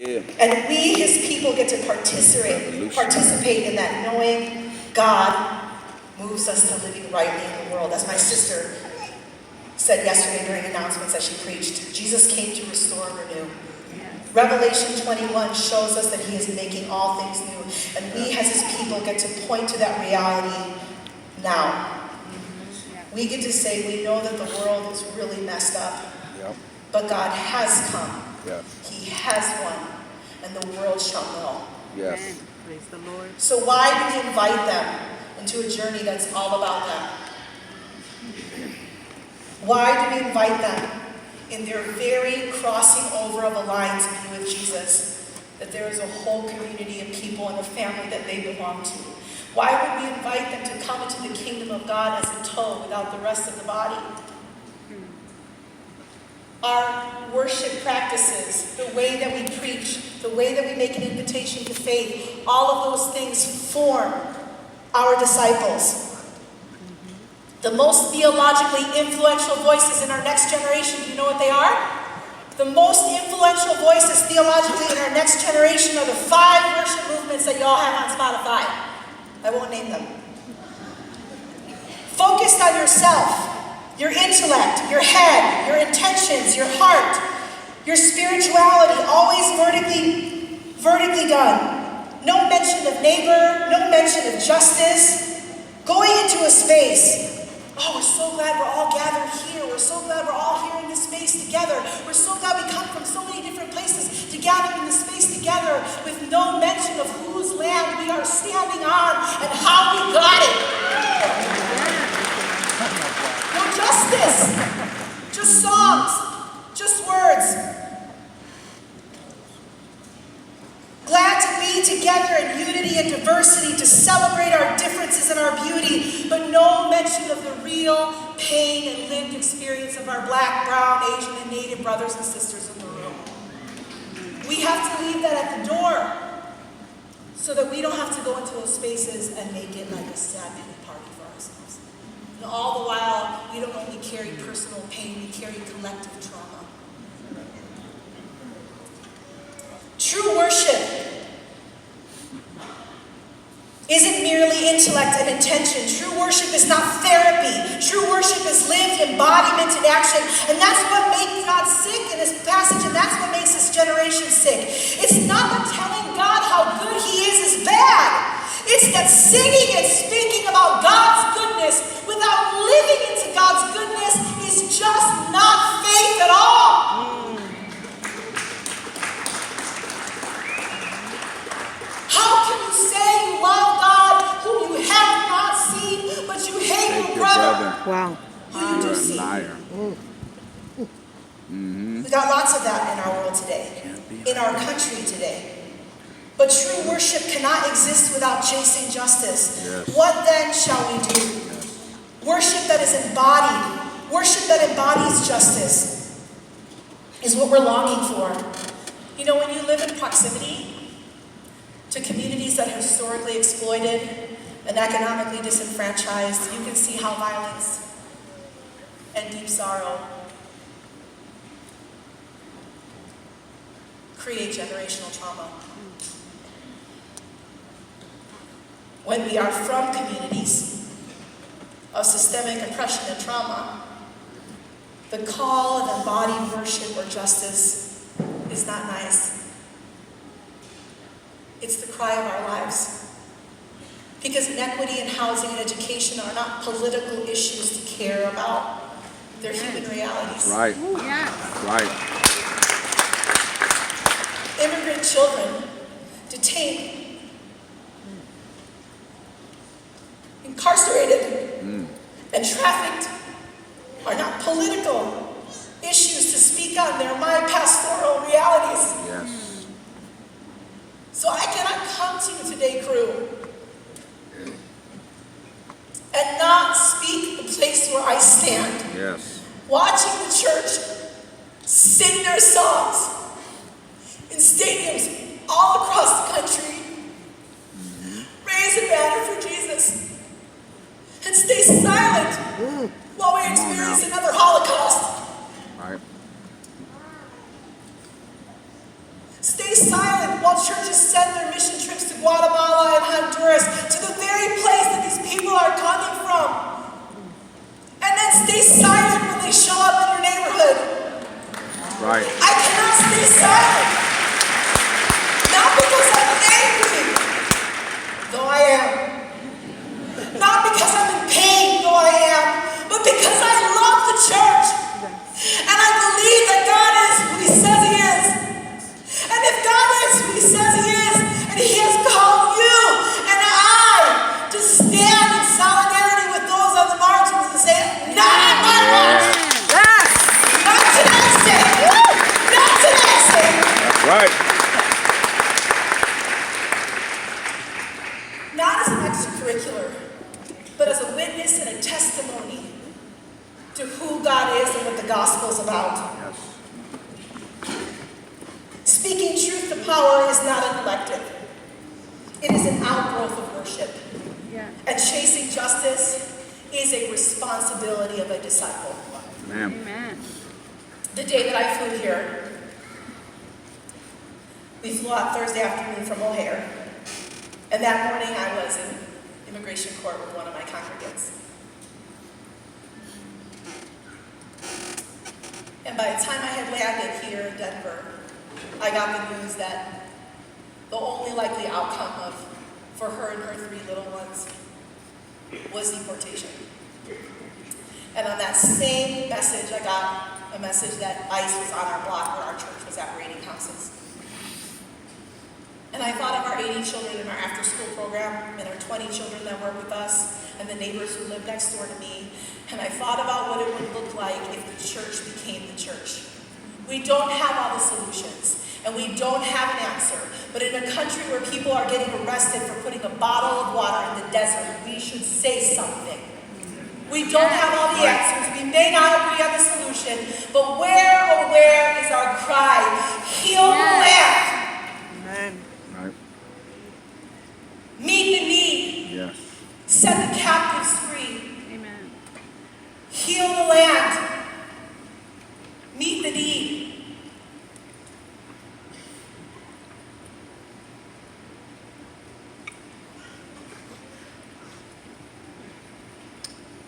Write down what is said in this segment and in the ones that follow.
Yeah. And we, his people, get to participate in that, knowing God moves us to living rightly in the world. As my sister said yesterday during announcements as she preached, Jesus came to restore and renew. Revelation 21 shows us that he is making all things new. And we as his people get to point to that reality now. We get to say we know that the world is really messed up. Yep. But God has come. Yes. He has won. And the world shall know. Yes. Praise the Lord. So why do we invite them into a journey that's all about them? Why do we invite them in their very crossing over of a line to be with Jesus? That there is a whole community of people and a family that they belong to. Why would we invite them to come into the kingdom of God as a toe without the rest of the body? Our worship practices, the way that we preach, the way that we make an invitation to faith, all of those things form our disciples. The most theologically influential voices in our next generation, do you know what they are? The most influential voices theologically in our next generation are the 5 worship movements that y'all have on Spotify. I won't name them. Focused on yourself, your intellect, your head, your intentions, your heart, your spirituality, always vertically done. No mention of neighbor, no mention of justice. Going into a space. Oh, we're so glad we're all gathered here. We're so glad we're all here in this space together. We're so glad we come from so many different places to gather in this space together with no mention of whose land we are standing on and how we got it. No justice. Just songs. Just words. Glad to be together in unity and diversity, to celebrate our differences and our beauty, but no mention of the real pain and lived experience of our Black, brown, Asian, and Native brothers and sisters in the room. We have to leave that at the door so that we don't have to go into those spaces and make it like a sad pity party for ourselves. And all the while, we don't only carry personal pain, we carry collective trauma. True worship isn't merely intellect and intention. True worship is not therapy. True worship is lived embodiment in action. And that's what makes God sick in this passage, and that's what makes this generation sick. It's not that telling God how good he is bad. It's that singing and speaking about God's goodness without living into God's goodness is just not faith at all. How can you say you love God whom you have not seen, but you hate your brother? Wow. Who you do see? Liar. We got lots of that in our world today, in our country today. But true worship cannot exist without chasing justice. Yes. What then shall we do? Yes. Worship that is embodied, worship that embodies justice is what we're longing for. You know, when you live in proximity to communities that are historically exploited and economically disenfranchised, you can see how violence and deep sorrow create generational trauma. When we are from communities of systemic oppression and trauma, the call of embodied worship or justice is not nice. It's the cry of our lives. Because inequity in housing and education are not political issues to care about. They're human realities. Right. Yeah. Right. Immigrant children detained, incarcerated, and trafficked are not political issues to speak on. They're my pastoral realities. Yes. So I cannot come to you today, crew, and not speak the place where I stand. Yes. Watching the church sing their songs in stadiums all across the country, raise a banner for Jesus, and stay silent while we experience another Holocaust. Right. Stay silent churches send their mission trips to Guatemala and Honduras, to the very place that these people are coming from. And then stay silent when they show up in your neighborhood. Right. I cannot stay silent. Not because I'm angry, though I am. Not because I'm in pain, though I am, but because I love the church. And I believe that God is who He says He is. And if God is who He says He is, and He has called you and I to stand in solidarity with those on the margins and say, not on my watch. Yes. Not tonight, Satan. Not tonight, Satan. That's right. Not as an extracurricular, but as a witness and a testimony to who God is and what the gospel is about. Yes. Speaking truth to power is not an elective. It is an outgrowth of worship. Yeah. And chasing justice is a responsibility of a disciple. Amen. Amen. The day that I flew here, we flew out Thursday afternoon from O'Hare. And that morning I was in immigration court with one of my congregants. And by the time I had landed here in Denver, I got the news that the only likely outcome for her and her 3 little ones was deportation. And on that same message, I got a message that ICE was on our block where our church was at raiding houses. And I thought of our 80 children in our after-school program and our 20 children that work with us and the neighbors who live next door to me. And I thought about what it would look like if the church became the church. We don't have all the solutions, and we don't have an answer. But in a country where people are getting arrested for putting a bottle of water in the desert, we should say something. We don't have all the answers. We may not agree on the solution, but where, oh where is our cry? Heal the land. Amen. Right. Meet the need. Yes. Set the captives free. Amen. Heal the land. Meet the need.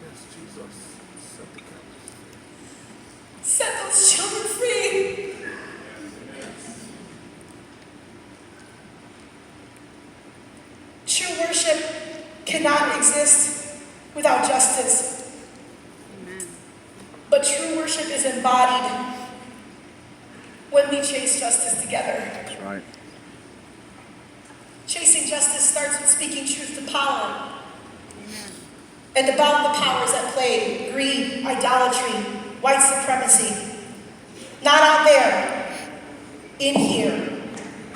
Yes, Jesus. Set the captives. Set those children free. True worship cannot exist without justice. Amen. But true worship is embodied when we chase justice together. That's right. Chasing justice starts with speaking truth to power Amen. and about the powers at play: greed, idolatry, white supremacy. Not out there, in here.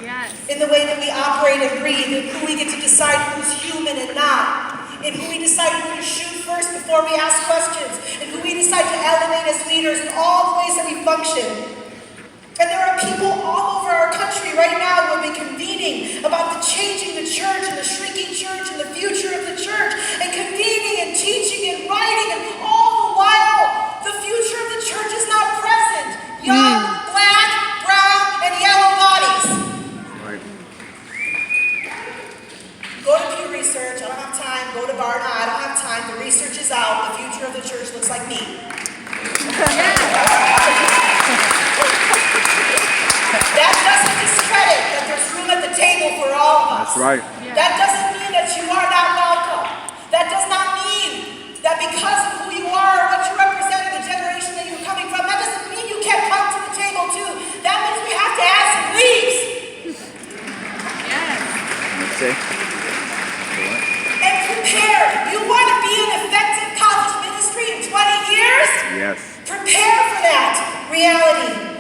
Yes. In the way that we operate and breathe, in who we get to decide who's human and not, in who we decide who to shoot first before we ask questions, in who we decide to elevate as leaders, in all the ways that we function. And there are people all over our country right now who have been convening about the changing the church and the shrinking church and the future of the church, and convening and teaching and writing, and all the while the future of the church is not present. Young, black, brown, and yellow bodies. Right. Go to Pew Research. I don't have time. Go to Barna. I don't have time. The research is out. The future of the church looks like me. That doesn't discredit that there's room at the table for all of us. That's right. Yeah. That doesn't mean that you are not welcome. That does not mean that because of who you are, what you represent, the generation that you're coming from, that doesn't mean you can't come to the table too. That means we have to add some leaves. Yes. Let's see. And prepare. You want to be an effective college ministry in 20 years? Yes. Prepare for that reality.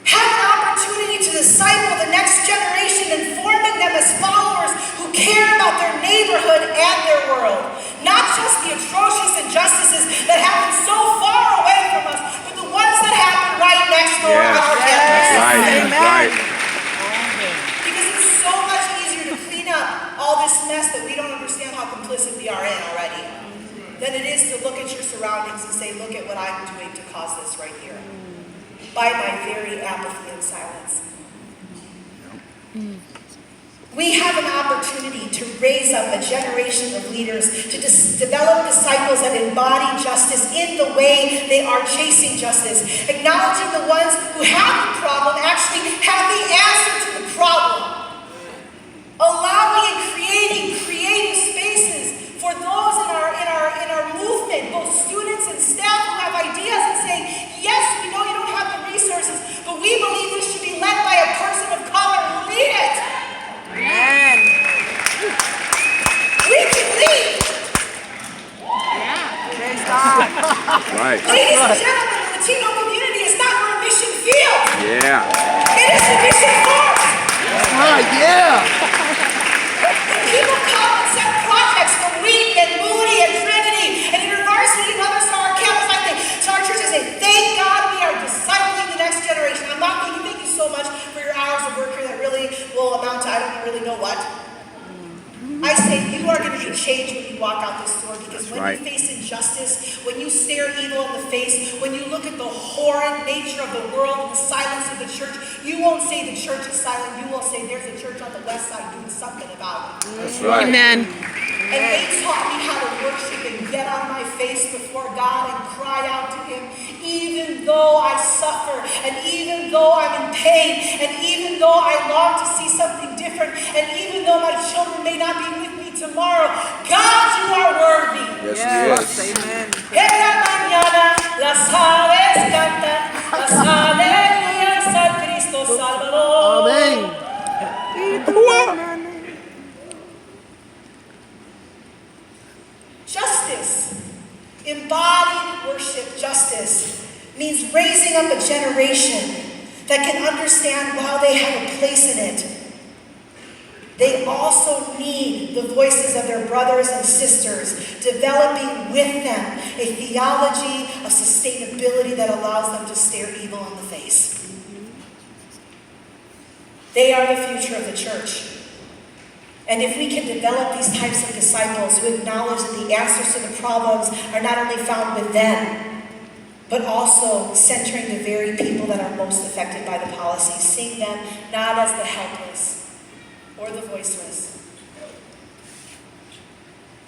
Have an opportunity to disciple the next generation and forming them as followers who care about their neighborhood and their world. Not just the atrocious injustices that happen so far away from us, but the ones that happen right next door on our campus. That's right. That's right. Because it's so much easier to clean up all this mess that we don't understand how complicit we are in already than it is to look at your surroundings and say, look at what I'm doing to cause this right here. By my very apathy and silence. We have an opportunity to raise up a generation of leaders, to develop disciples that embody justice in the way they are chasing justice, acknowledging the ones who have the problem actually have the answer to the problem, allowing and creating creative spaces for those in our movement, both students and staff who have ideas and saying, yes, we know you don't have the resources, but we believe this should be led by a person of color. Lead it. Amen. We can lead. Yeah. Praise God. Right. Ladies and gentlemen, the Latino community is not our mission field. Yeah. It is the mission force. Yeah. When people come and set projects for Wheat and Moody and Trinity and University and others to our campus, I think, to our church, I say, thank God we are discipling the next generation. I'm not thinking, thank you so much for your hours of work here that really will amount to I don't really know what. I say you are going to be changed when you walk out this door, because That's when right. you face injustice, when you stare evil in the face, when you look at the horrid nature of the world and the silence of the church, you won't say the church is silent. You will say there's a church on the west side doing something about it. That's right. Amen. And they taught me how to worship and get on my face before God and cry out to Him, even though I suffer, and even though I'm in pain, and even though I long to see something different, and even though my children may not be with me tomorrow. God, you are worthy. Yes, he is. Amen. En la mañana las aves cantan, las aleluya al Cristo Salvador. Justice, embodied worship justice, means raising up a generation that can understand while they have a place in it, they also need the voices of their brothers and sisters, developing with them a theology of sustainability that allows them to stare evil in the face. They are the future of the church. And if we can develop these types of disciples who acknowledge that the answers to the problems are not only found within, but also centering the very people that are most affected by the policies, seeing them not as the helpless or the voiceless,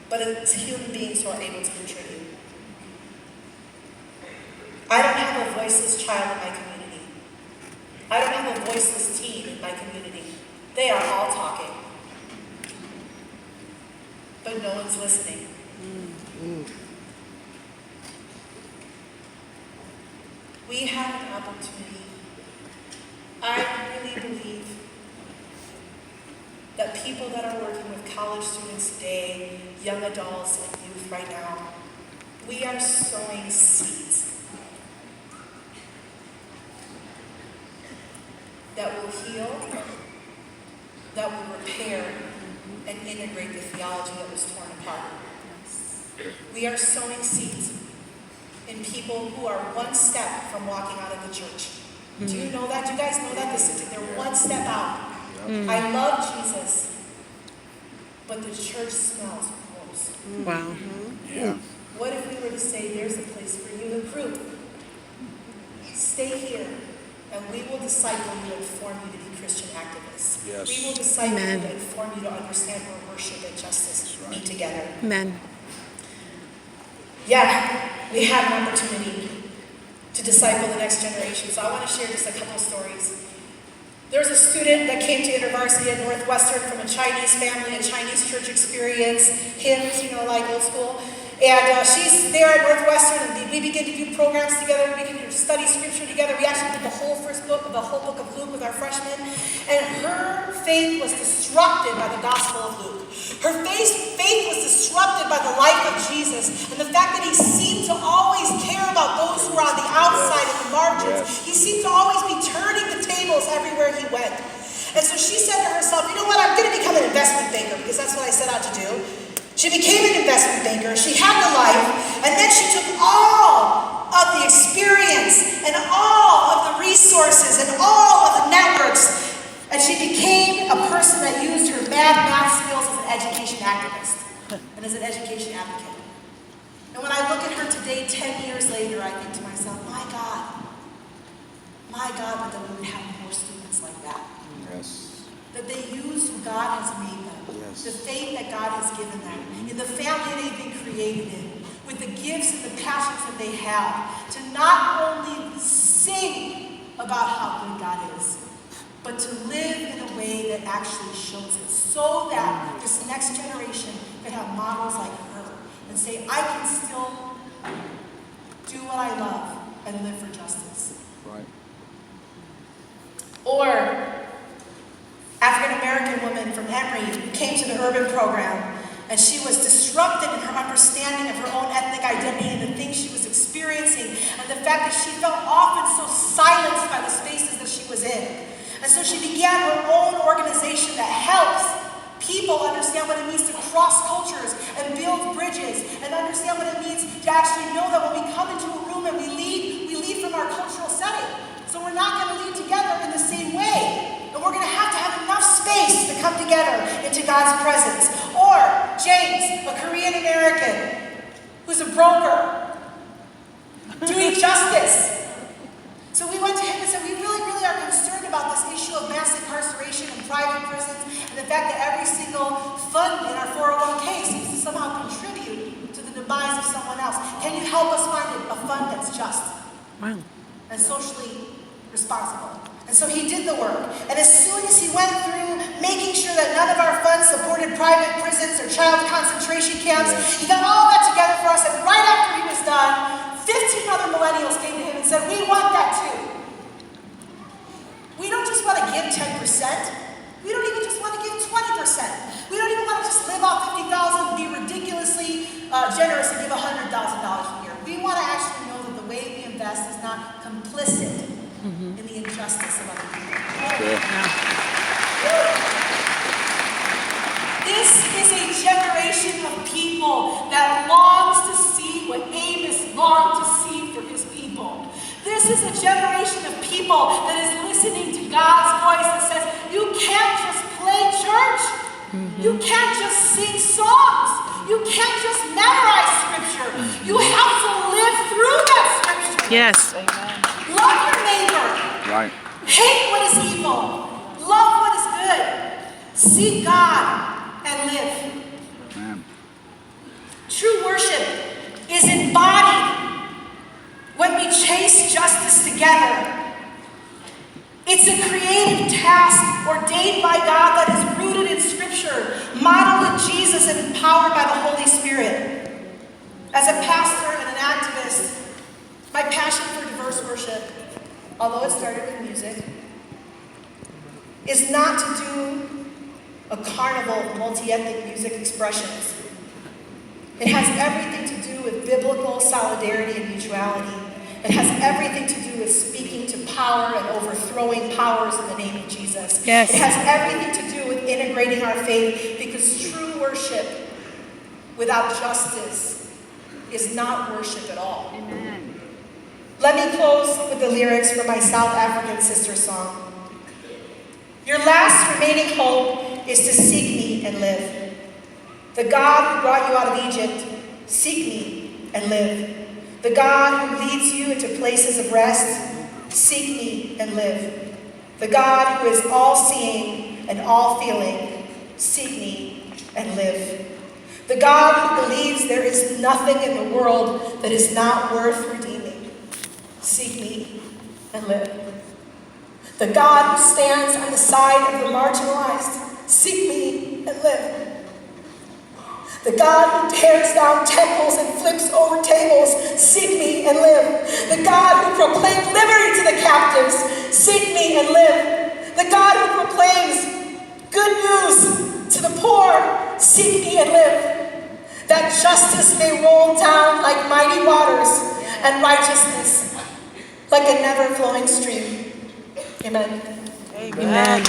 but as human beings who are able to contribute. I don't have a voiceless child in my community. I don't have a voiceless teen in my community. They are all talking, but no one's listening. We have an opportunity. I really believe that people that are working with college students today, young adults and youth right now, we are sowing seeds that will heal, that will repair, and integrate the theology that was torn apart. We are sowing seeds in people who are one step from walking out of the church. Do you know that? Do you guys know that? They're one step out. I love Jesus, but the church smells gross. Wow. Yeah. What if we were to say, there's a place for you in group? Stay here, and we will disciple you and form you to be Christian activists. Yes. We will disciple Amen. you and form you to understand where worship and justice meet together. Amen. Yeah, we have an opportunity to disciple the next generation. So I want to share just a couple stories. There was a student that came to InterVarsity at Northwestern from a Chinese family, a Chinese church experience, hymns, like old school. And she's there at Northwestern, and we begin to do programs together. We begin to study scripture together. We actually did the whole book of Luke with our freshmen. And her faith was disrupted by the Gospel of Luke. Her faith was disrupted by the life of Jesus and the fact that he seemed to always care about those who were on the outside and the margins. He seemed to always be turning the tables everywhere he went. And so she said to herself, you know what, I'm going to become an investment banker because that's what I set out to do. She became an investment banker. She had the life, and then she took all of the experience and all of the resources and all of the networks, and she became a person that used her bad math skills as an education activist and as an education advocate. And when I look at her today, 10 years later, I think to myself, my God, that we would have more students like that. Yes. That they use who God has made them, the faith that God has given them, in the family they've been created in, with the gifts and the passions that they have, to not only sing about how good God is, but to live in a way that actually shows it, so that this next generation can have models like her and say, I can still do what I love and live for justice. Right. Or African-American woman from Emory who came to the urban program, and she was disrupted in her understanding of her own ethnic identity and the things she was experiencing, and the fact that she felt often so silenced by the spaces that she was in. And so she began her own organization that helps people understand what it means to cross cultures and build bridges, and understand what it means to actually know that when we come into a room and we lead from our cultural setting. So we're not going to lead together in the same way. And we're going to have enough space to come together into God's presence. Or James, a Korean American, who's a broker, doing justice. So we went to him and said, we really are concerned about this issue of mass incarceration in private prisons, and the fact that every single fund in our 401k seems to somehow contribute to the demise of someone else. Can you help us find a fund that's just and socially responsible? And so he did the work. And as soon as he went through making sure that none of our funds supported private prisons or child concentration camps, he got all that together for us. And right after he was done, 15 other millennials came to him and said, we want that too. We don't just want to give 10%. We don't even just want to give 20%. We don't even want to just live off $50,000 and be ridiculously generous and give $100,000 a year. We want to actually know that the way we invest is not complicit in the injustice of other people. This is a generation of people that longs to see what Amos longed to see for his people. This is a generation of people that is listening to God's voice that says, you can't just play church. You can't just sing songs. You can't just memorize scripture. You have to live through that scripture. Yes. Love your neighbor. Right. Hate what is evil. Love what is good. Seek God and live. Man. True worship is embodied when we chase justice together. It's a creative task ordained by God that is rooted in Scripture, modeled in Jesus, and empowered by the Holy Spirit. As a pastor and an activist, my passion for diverse worship, although it started with music, is not to do a carnival of multi-ethnic music expressions. It has everything to do with biblical solidarity and mutuality. It has everything to do with speaking to power and overthrowing powers in the name of Jesus. Yes. It has everything to do with integrating our faith, because true worship without justice is not worship at all. Amen. Let me close with the lyrics from my South African sister song. Your last remaining hope is to seek me and live. The God who brought you out of Egypt, seek me and live. The God who leads you into places of rest, seek me and live. The God who is all-seeing and all-feeling, seek me and live. The God who believes there is nothing in the world that is not worth redeeming, seek me and live. The God who stands on the side of the marginalized, seek me and live. The God who tears down temples and flips over tables, seek me and live. The God who proclaimed liberty to the captives, seek me and live. The God who proclaims good news to the poor, seek me and live. That justice may roll down like mighty waters, and righteousness like a never-flowing stream. Amen. Amen.